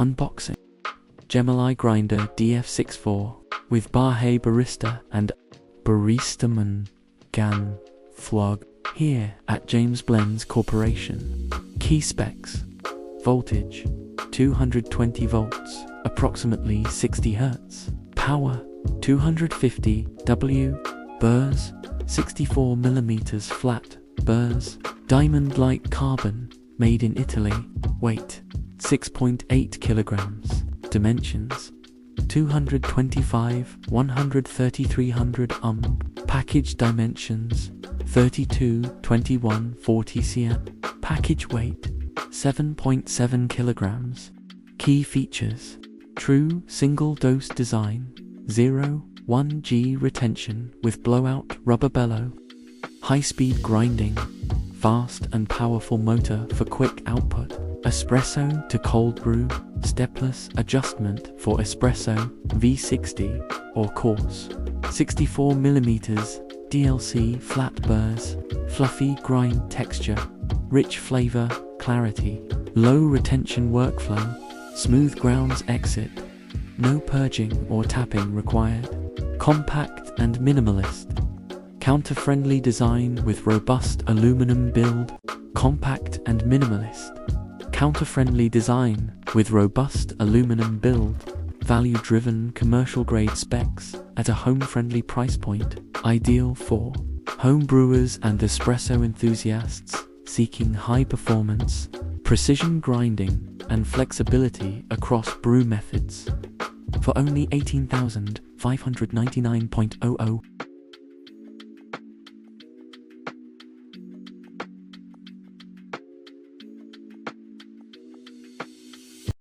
Unboxing. Gemelai Grinder DF64 with Barhay Barista and Baristaman Gan Flog here at James Blends Corporation. Key specs: voltage 220 volts, approximately 60 Hz. Power 250 W. Burrs 64 mm Flat Burrs, diamond-like carbon, made in Italy. Weight 6.8 kilograms. Dimensions 225 130 300 Package dimensions 32 21 40 cm. Package weight 7.7 kilograms. Key features: true single-dose design, 0-1G retention with blowout rubber bellow, high-speed grinding, fast and powerful motor for quick output, espresso to cold brew, Stepless Adjustment for espresso, V60 or coarse, 64 mm DLC Flat Burrs, fluffy grind texture, rich flavor, clarity, low retention workflow, smooth grounds exit, no purging or tapping required, compact and minimalist, counter-friendly design with robust aluminum build, compact and minimalist, counter-friendly design with robust aluminum build, value-driven commercial-grade specs at a home-friendly price point, ideal for home brewers and espresso enthusiasts seeking high performance, precision grinding, and flexibility across brew methods. For only $18,599.00